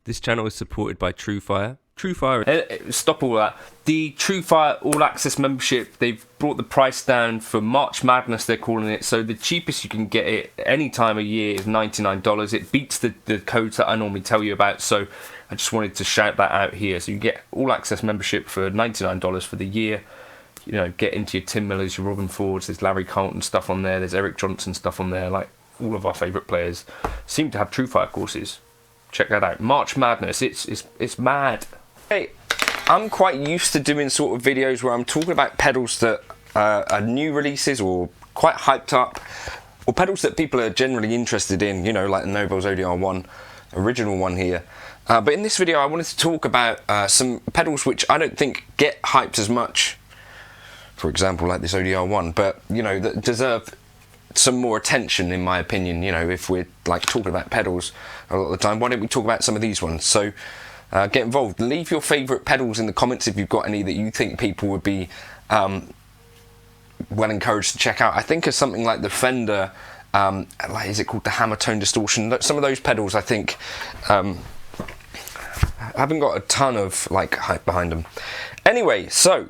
This channel is supported by Truefire. Truefire, stop all that. The Truefire All Access membership, they've brought the price down for March Madness, they're calling it. So the cheapest you can get it any time of year is $99. It beats the codes that I normally tell you about. So I just wanted to shout that out here. So you get All Access membership for $99 for the year. You know, get into your Tim Millers, your Robin Fords, there's Larry Carlton stuff on there, there's Eric Johnson stuff on there. Like, all of our favourite players seem to have Truefire courses. Check that out. March Madness, it's mad. Hey, I'm quite used to doing sort of videos where I'm talking about pedals that are new releases or quite hyped up, or pedals that people are generally interested in, you know, like the Boss ODR1, original one here. But in this video I wanted to talk about some pedals which I don't think get hyped as much, for example like this ODR1, but you know, that deserve some more attention in my opinion. You know, if we're like talking about pedals a lot of the time, why don't we talk about some of these ones? So get involved. Leave your favourite pedals in the comments if you've got any that you think people would be well encouraged to check out. I think of something like the Fender, like, is it called the Hammer Tone Distortion? Some of those pedals I think haven't got a ton of like hype behind them. Anyway, so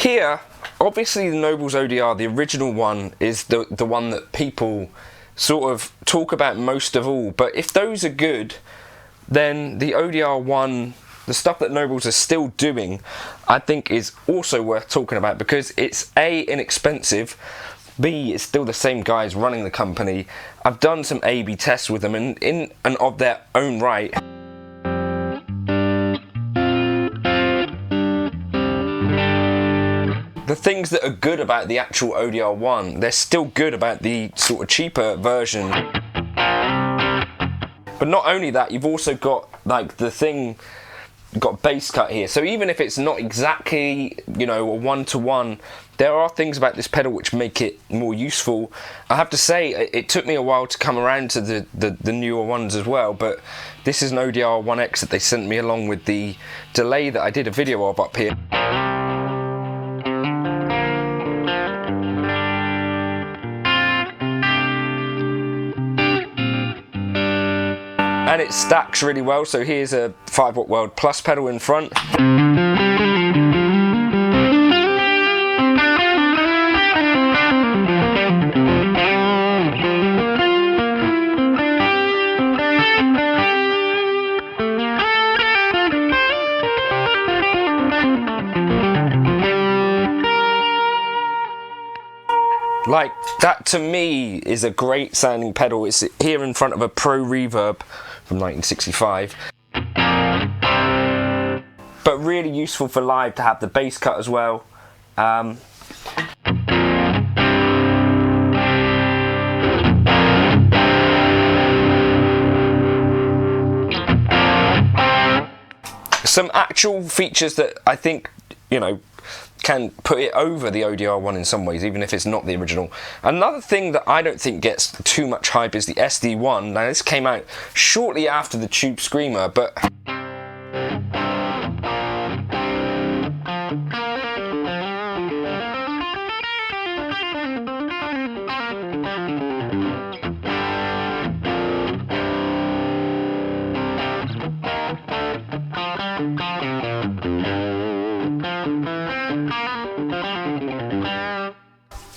here, obviously the Boss ODR, the original one, is the one that people sort of talk about most of all. But if those are good, then the ODR1, the stuff that Nobles are still doing, I think is also worth talking about, because it's A, inexpensive, B, it's still the same guys running the company. I've done some A/B tests with them, and in and of their own right, the things that are good about the actual ODR1, they're still good about the sort of cheaper version. But not only that, you've also got like the thing, you've got bass cut here. So even if it's not exactly, you know, a one-to-one, there are things about this pedal which make it more useful. I have to say, it took me a while to come around to the newer ones as well, but this is an ODR1X that they sent me along with the delay that I did a video of up here. And it stacks really well, so here's a 5-watt World Plus pedal in front. Like, that to me is a great sounding pedal. It's here in front of a Pro Reverb from 1965. But really useful for live to have the bass cut as well. Some actual features that I think, you know, can put it over the ODR1 in some ways, even if it's not the original. Another thing that I don't think gets too much hype is the SD1. Now, this came out shortly after the Tubescreamer, but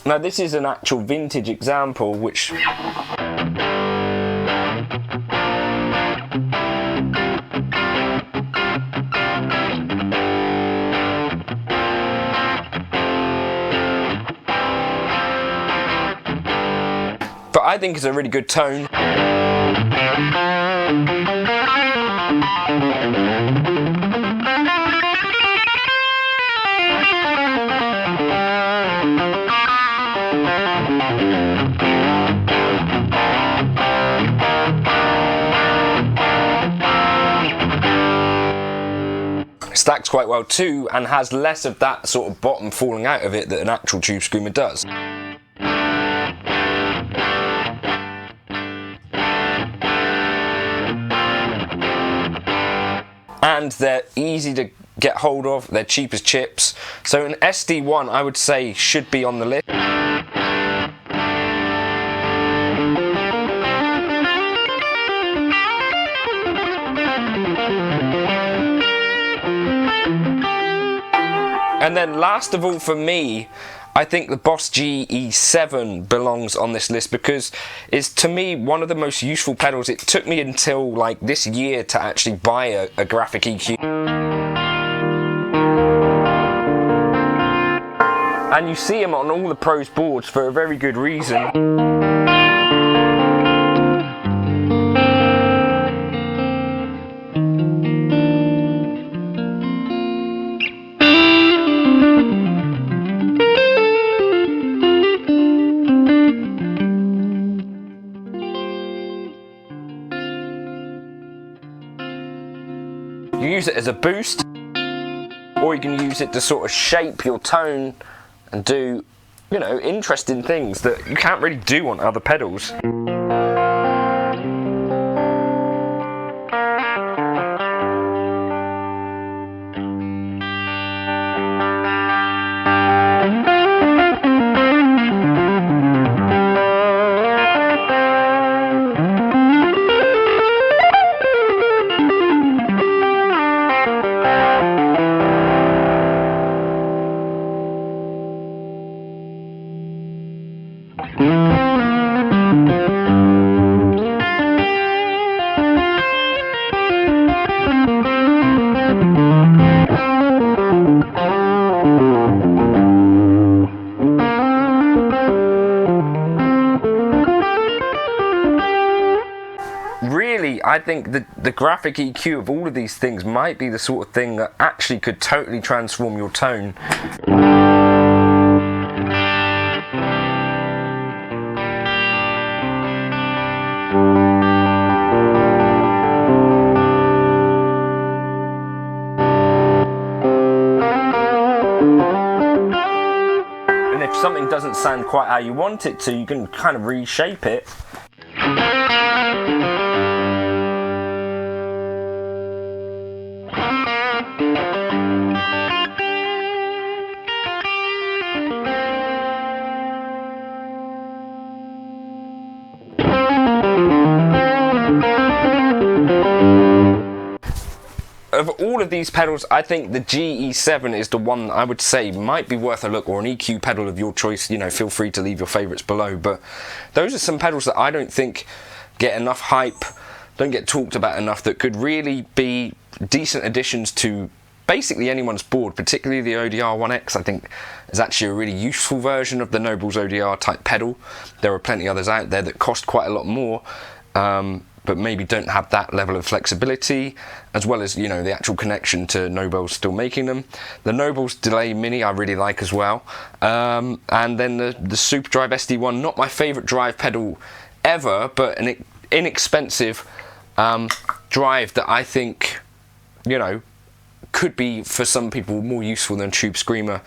now this is an actual vintage example, which but I think is a really good tone. Stacks quite well too, and has less of that sort of bottom falling out of it that an actual Tubescreamer does. And they're easy to get hold of, they're cheap as chips. So an SD1, I would say, should be on the list. And then last of all for me, I think the Boss GE7 belongs on this list, because it's, to me, one of the most useful pedals. It took me until like this year to actually buy a graphic EQ. And you see them on all the pros boards for a very good reason. You use it as a boost, or you can use it to sort of shape your tone and do, you know, interesting things that you can't really do on other pedals. really, I think the graphic EQ of all of these things might be the sort of thing that actually could totally transform your tone. And if something doesn't sound quite how you want it to, you can kind of reshape it. Of all of these pedals, I think the GE7 is the one I would say might be worth a look, or an EQ pedal of your choice. You know, feel free to leave your favourites below, but those are some pedals that I don't think get enough hype, don't get talked about enough, that could really be decent additions to basically anyone's board, particularly the ODR1X. I think is actually a really useful version of the Nobels ODR type pedal. There are plenty others out there that cost quite a lot more, but maybe don't have that level of flexibility, as well as, you know, the actual connection to Nobels still making them. The Nobels Delay Mini I really like as well, and then the Superdrive SD1, not my favourite drive pedal ever, but an inexpensive drive that I think, you know, could be for some people more useful than Tubescreamer.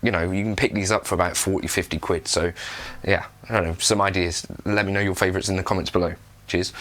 You know, you can pick these up for about 40-50 quid. So yeah, I don't know, some ideas. Let me know your favourites in the comments below. Cheers.